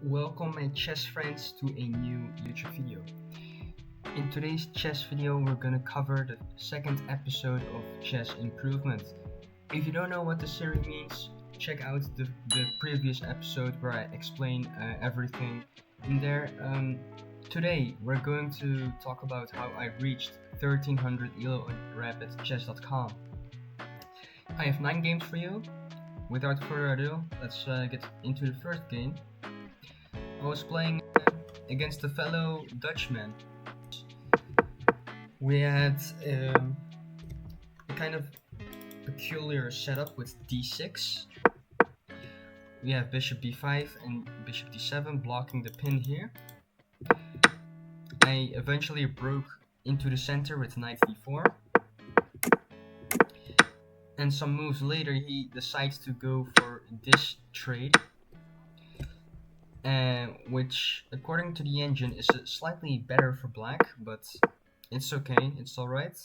Welcome my chess friends to a new YouTube video. In today's chess video we're gonna cover the second episode of Chess Improvement. If you don't know what the series means, check out the previous episode where I explain everything in there. Today we're going to talk about how I reached 1300 elo on rapidchess.com. I have 9 games for you. Without further ado, let's get into the first game. I was playing against a fellow Dutchman. We had a kind of peculiar setup with d6. We have bishop b5 and bishop d7 blocking the pin here. I eventually broke into the center with knight d4. And some moves later he decides to go for this trade. Which according to the engine is slightly better for black, but it's okay, it's alright.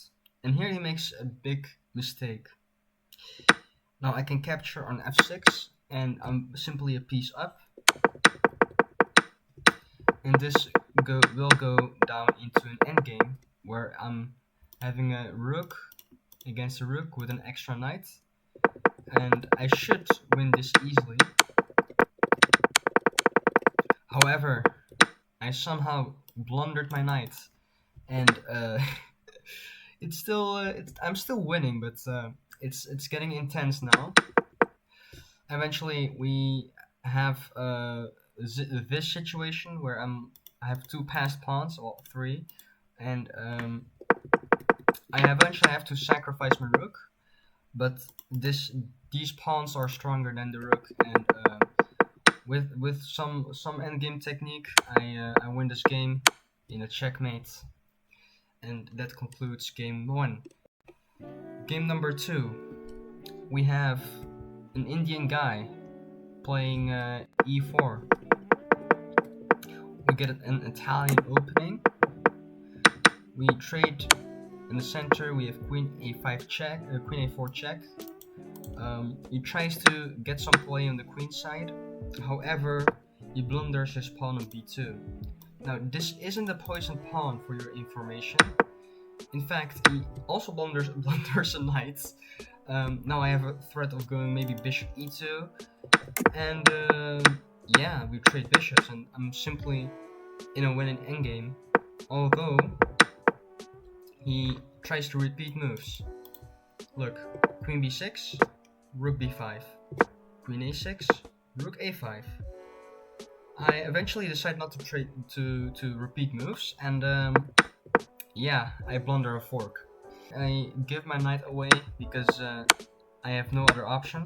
And here he makes a big mistake. Now I can capture on f6 and I'm simply a piece up, and this will go down into an endgame where I'm having a rook against a rook with an extra knight, and I should win this easily. However, I somehow blundered my knight, and it's still I'm still winning, but it's getting intense now. Eventually, we have this situation where I have 2 passed pawns, well 3, and I eventually have to sacrifice my rook, but these pawns are stronger than the rook, and with some endgame technique, I win this game in a checkmate, and that concludes game 1. Game number 2, we have an Indian guy playing e4. We get an Italian opening. We trade in the center. We have queen a5 check, queen a4 check. He tries to get some play on the queen side. However, he blunders his pawn on b2. Now, this isn't a poisoned pawn, for your information. In fact, he also blunders a knight. Now I have a threat of going maybe bishop e2, and yeah, we trade bishops, and I'm simply in a winning endgame. Although he tries to repeat moves. Look, queen b6, rook b5, queen a6, rook a5. I eventually decide not to trade to repeat moves, and yeah, I blunder a fork. I give my knight away because I have no other option.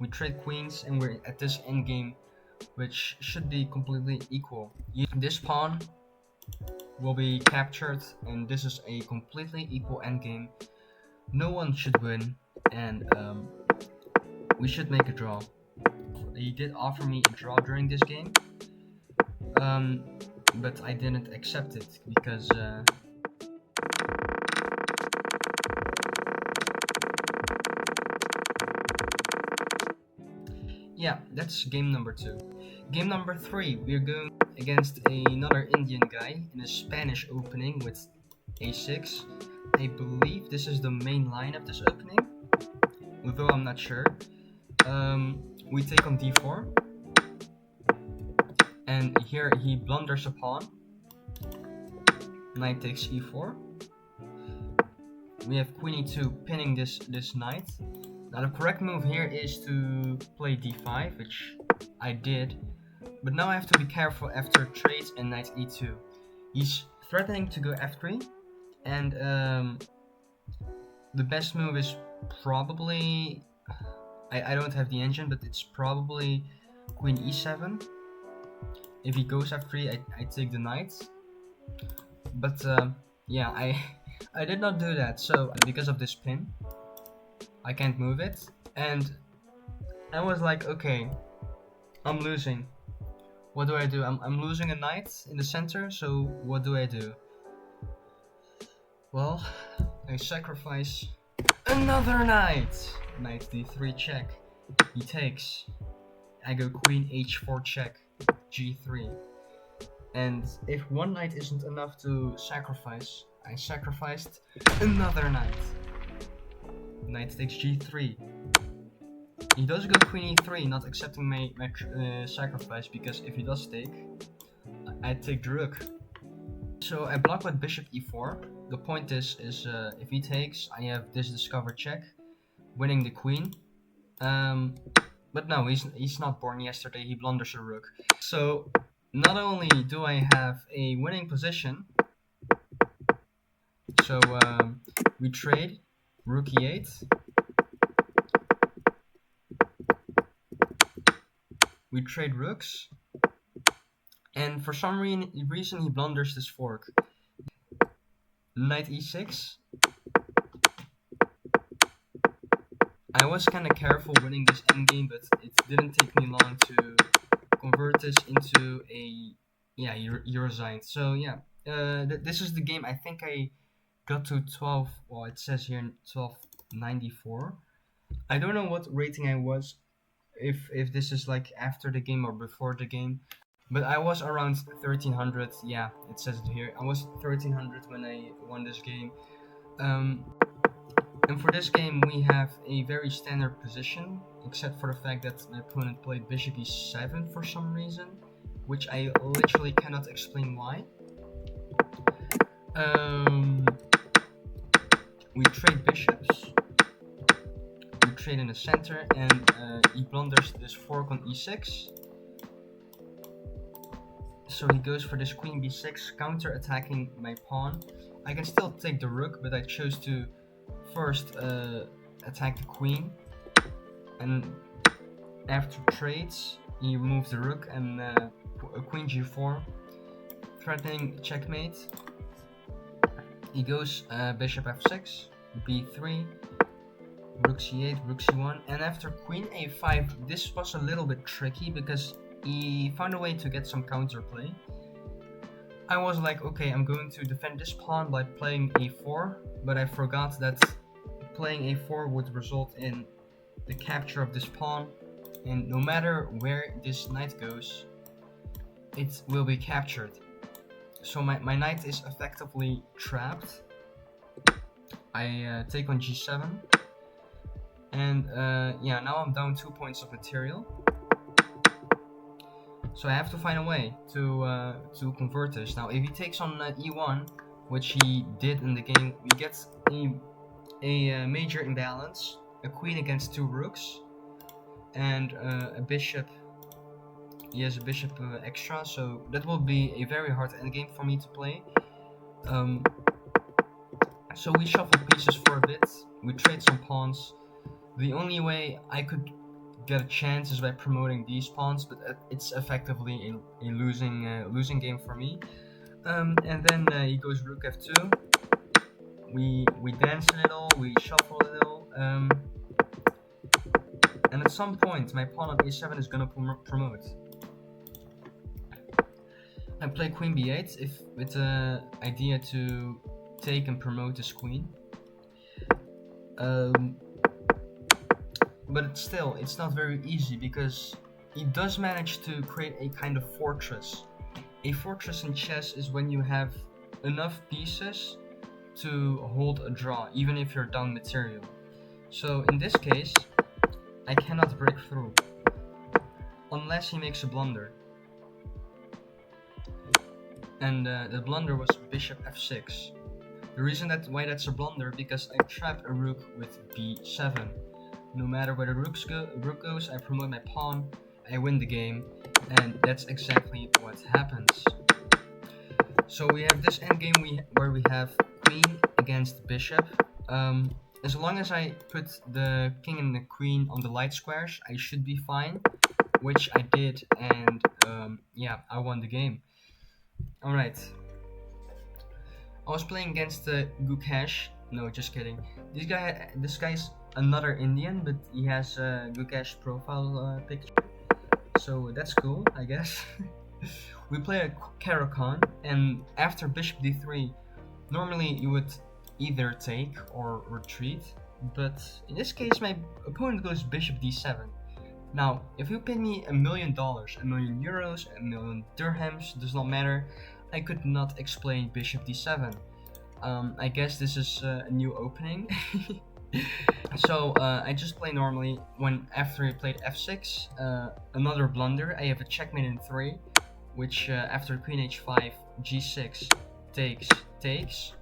We trade queens, and we're at this endgame, which should be completely equal. This pawn will be captured, and this is a completely equal endgame. No one should win, and we should make a draw. He did offer me a draw during this game, but I didn't accept it because yeah, that's game number 2. Game number 3, we're going against another Indian guy in a Spanish opening with a6. I believe this is the main line of this opening, although I'm not sure. We take on d4, and here he blunders a pawn. Knight takes e4. We have queen e2 pinning this knight. Now the correct move here is to play d5, which I did, but now I have to be careful after trades and knight e2. He's threatening to go f3, and the best move is probably, I don't have the engine, but it's probably queen e7. If he goes f3, I take the knight, but yeah, I did not do that. So because of this pin, I can't move it, and I was like, okay, I'm losing. What do I do? I'm losing a knight in the center, so what do I do? Well, I sacrifice another knight. Knight d3 check. He takes. I go queen h4 check. g3. And if one knight isn't enough to sacrifice, I sacrificed another knight. Knight takes g3. He does go queen e3, not accepting my sacrifice, because if he does take, I take the rook. So I block with bishop e4. The point is if he takes, I have this discovered check, winning the queen. But no, he's not born yesterday. He blunders a rook. So not only do I have a winning position, so we trade rook e8. We trade rooks, and for some reason he blunders this fork. Knight e6. I was kind of careful winning this endgame, but it didn't take me long to convert this into a Eurosign. So yeah, this is the game. I think I got to 12. Well, it says here 1294. I don't know what rating I was, if this is like after the game or before the game, but I was around 1300. Yeah, it says it here. I was 1300 when I won this game. And for this game we have a very standard position, except for the fact that my opponent played bishop e7 for some reason, which I literally cannot explain why. We trade bishops. We trade in the center, and he blunders this fork on e6. So he goes for this queen b6, counter attacking my pawn. I can still take the rook, but I chose to first attack the queen, and after trades he removes the rook and queen g4, threatening checkmate. He goes bishop f6, b3, rook c8, rook c1, and after queen a5, this was a little bit tricky because he found a way to get some counterplay. I was like, okay, I'm going to defend this pawn by playing a4, but I forgot that playing a4 would result in the capture of this pawn, and no matter where this knight goes, it will be captured. So my knight is effectively trapped. I take on g7, and yeah, now I'm down 2 points of material. So I have to find a way to convert this. Now if he takes on e1, which he did in the game, we get a major imbalance, a queen against two rooks, and a bishop. He has a bishop extra, so that will be a very hard endgame for me to play. So we shuffle pieces for a bit, we trade some pawns. The only way I could get a chance is by promoting these pawns, but it's effectively a losing game for me. And then he goes rook f2. We dance a little, we shuffle a little, and at some point my pawn on a7 is gonna promote. I play queen b8 with the idea to take and promote this queen. But still, it's not very easy because he does manage to create a kind of fortress. A fortress in chess is when you have enough pieces to hold a draw, even if you're down material. So in this case, I cannot break through unless he makes a blunder. And the blunder was bishop f6. The reason why that's a blunder, because I trap a rook with b7. No matter where the rook goes, I promote my pawn, I win the game, and that's exactly what happens. So we have this endgame where we have queen against bishop. As long as I put the king and the queen on the light squares, I should be fine, which I did, and yeah, I won the game. Alright. I was playing against Gukesh. No, just kidding. This guy's another Indian, but he has a Gukesh profile picture. So that's cool, I guess. We play a Caro-Kann, and after bishop d3, normally you would either take or retreat, but in this case my opponent goes bishop d7. Now, if you pay me $1 million, €1 million, $1 million dirhams, does not matter, I could not explain bishop d7. I guess this is a new opening. So I just play normally. When after I played f6, another blunder. I have a checkmate in 3, which after queen h5, g6 takes.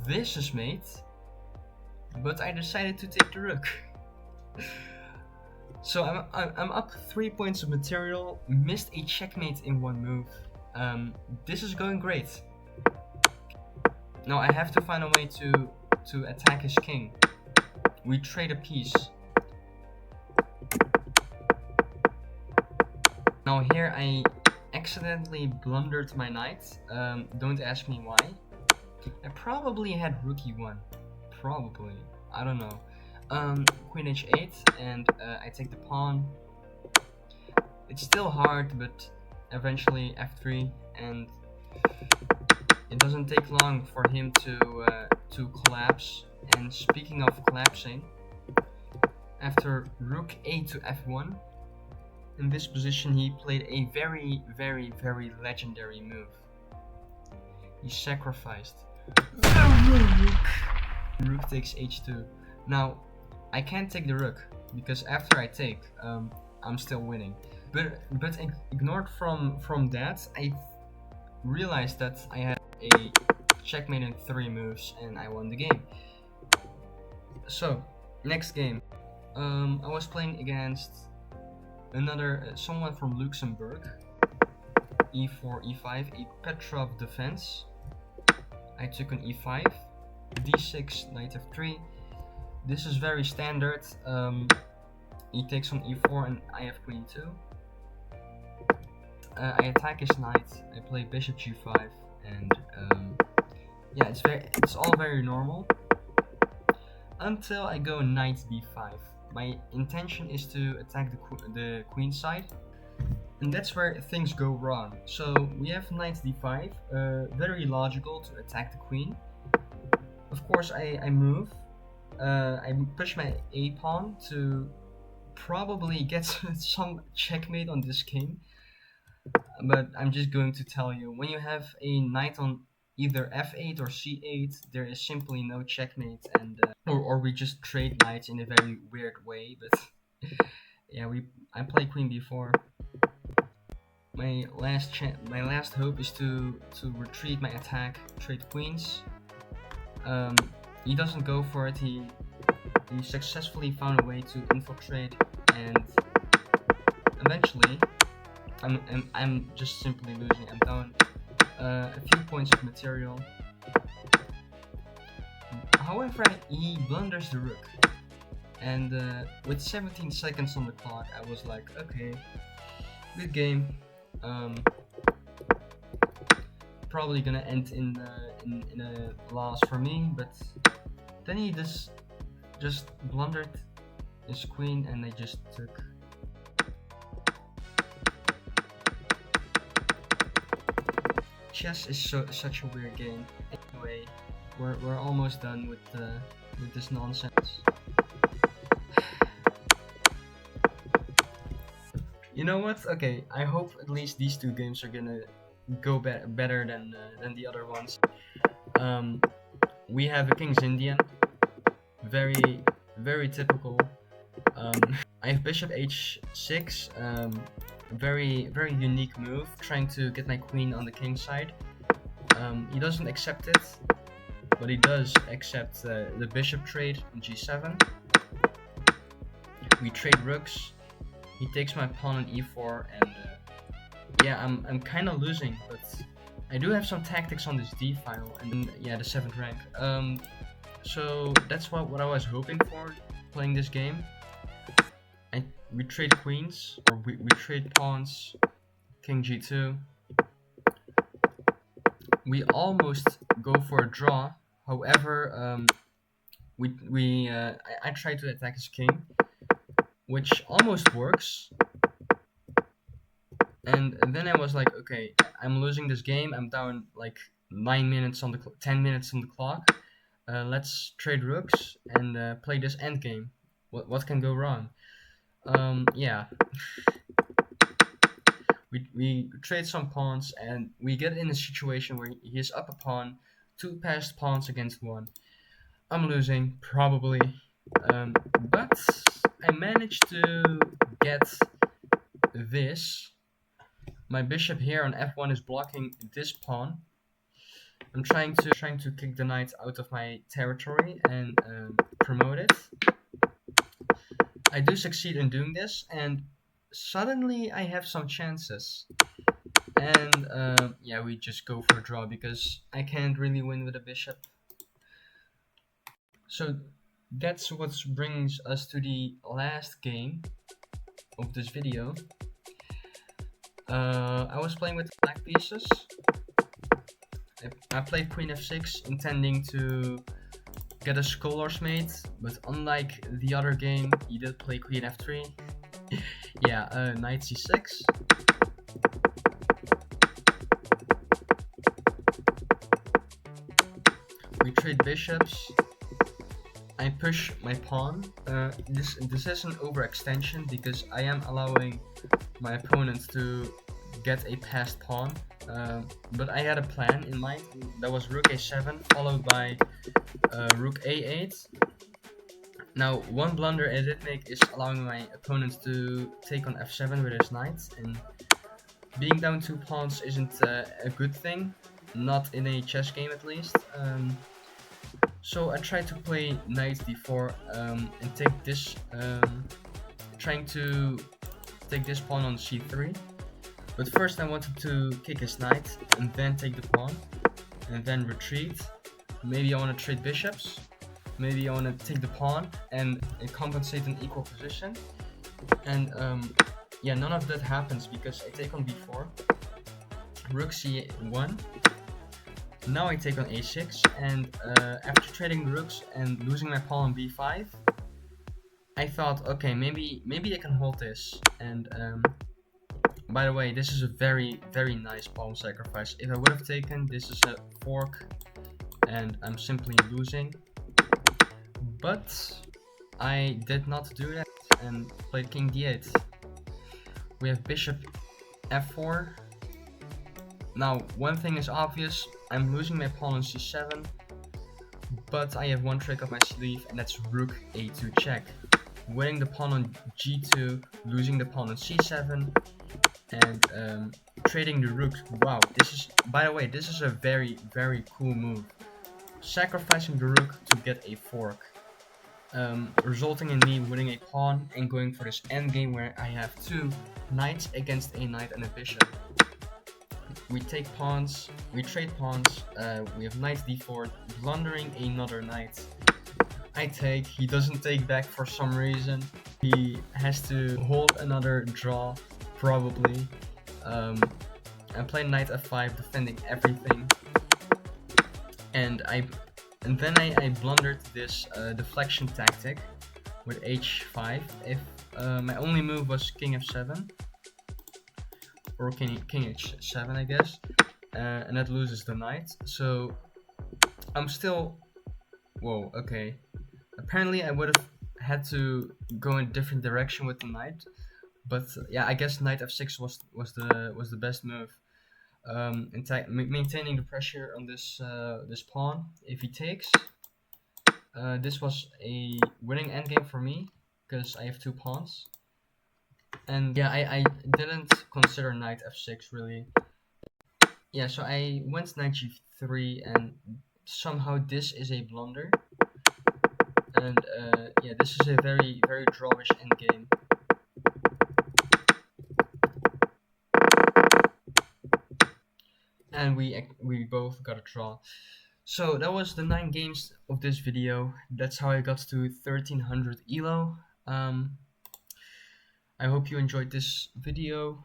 This is mate, but I decided to take the rook. So I'm up 3 points of material. Missed a checkmate in 1 move. This is going great. Now I have to find a way to attack his king. We trade a piece. Now here I accidentally blundered my knight. Don't ask me why. I probably had rook e1. Probably. I don't know. Queen h8 and I take the pawn. It's still hard, but eventually f3, and it doesn't take long for him to collapse. And speaking of collapsing, after rook a to f1, in this position he played a very, very, very legendary move. He sacrificed the rook. Rook takes h2. Now, I can't take the rook, because after I take, I'm still winning. But ignored from that, I realized that I had a checkmate in 3 moves and I won the game. So, next game. I was playing against another someone from Luxembourg. e4, e5, a Petrov defense. I took an e5, d6, knight f3. This is very standard. He takes on e4 and I have queen e2. I attack his knight. I play bishop g5, and yeah, it's all very normal until I go knight d5. My intention is to attack the queen side, and that's where things go wrong. So we have knight d5, very logical to attack the queen. Of course, I move. I push my a pawn to probably get some checkmate on this king. But I'm just going to tell you, when you have a knight on either f8 or c8, there is simply no checkmate, and or we just trade knights in a very weird way. But yeah, I play queen b4. My last hope is to retreat my attack, trade queens. He doesn't go for it. He successfully found a way to infiltrate, and eventually I'm just simply losing. I'm down a few points of material. However, he blunders the rook, and with 17 seconds on the clock, I was like, okay, good game. Probably gonna end in a loss for me, but then he just blundered his queen, and I just took. Chess is such a weird game. Anyway, we're almost done with this nonsense. You know what? Okay, I hope at least these 2 games are gonna go better than the other ones. We have a King's Indian, very, very typical. I have bishop h6, very, very unique move, trying to get my queen on the king side. He doesn't accept it, but he does accept the bishop trade on g7. We trade rooks. He takes my pawn on e4, and yeah, I'm kind of losing, but I do have some tactics on this d file, and then, yeah, the 7th rank. So that's what I was hoping for playing this game. We trade queens, or we trade pawns, king g2. We almost go for a draw. However, I tried to attack his king, which almost works. And then I was like, okay, I'm losing this game. I'm down like 9 minutes on the 10 minutes on the clock. Let's trade rooks and play this endgame. What can go wrong? Yeah, we trade some pawns and we get in a situation where he is up a pawn, two passed pawns against one. I'm losing, probably, but I managed to get this. My bishop here on f1 is blocking this pawn. I'm trying to kick the knight out of my territory and promote it. I do succeed in doing this, and suddenly I have some chances. And yeah, we just go for a draw because I can't really win with a bishop. So that's what brings us to the last game of this video. I was playing with black pieces. I played queen f6 intending to get a scholars mate, but unlike the other game, he did play queen f3. Yeah, knight c6. We trade bishops. I push my pawn. This is an overextension because I am allowing my opponent to get a passed pawn. But I had a plan in mind. That was rook a7 followed by rook a8. Now, one blunder I did make is allowing my opponent to take on f7 with his knight, and being down 2 pawns isn't a good thing, not in a chess game at least. So I tried to play knight d4 and take this, trying to take this pawn on c3. But first I wanted to kick his knight and then take the pawn and then retreat. Maybe I want to trade bishops. Maybe I want to take the pawn and compensate an equal position. And yeah, none of that happens because I take on b4, rook c1. Now I take on a6, and after trading the rooks and losing my pawn on b5, I thought, okay, maybe I can hold this. And by the way, this is a very nice pawn sacrifice. If I would have taken, this is a fork, and I'm simply losing. But I did not do that and played king d8. We have bishop f4. Now, one thing is obvious, I'm losing my pawn on c7, but I have one trick up my sleeve, and that's rook a2 check. Winning the pawn on g2, losing the pawn on c7, and trading the rooks. Wow, this is, by the way, this is a very cool move. Sacrificing the rook to get a fork, resulting in me winning a pawn and going for this endgame where I have two knights against a knight and a bishop. We take pawns, we trade pawns, we have knight d4, blundering another knight. I take, he doesn't take back for some reason. He has to hold another draw, probably. I play knight f5, defending everything. And then I blundered this deflection tactic with h5. If my only move was king f7, or king h7, I guess, and that loses the knight. So I'm still, whoa, okay. Apparently I would have had to go in a different direction with the knight, but yeah, I guess knight f6 was the best move. Maintaining the pressure on this this pawn. If he takes, this was a winning endgame for me because I have two pawns. And yeah, I didn't consider knight f6 really. Yeah, so I went knight g3, and somehow this is a blunder. And yeah, this is a very drawish endgame. And we both got a draw. So that was the 9 games of this video. That's how I got to 1300 elo. I hope you enjoyed this video.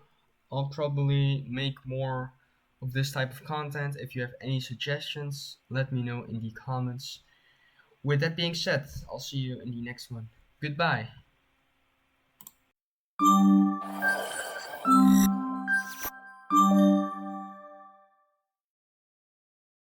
I'll probably make more of this type of content. If you have any suggestions, let me know in the comments. With that being said, I'll see you in the next one. Goodbye.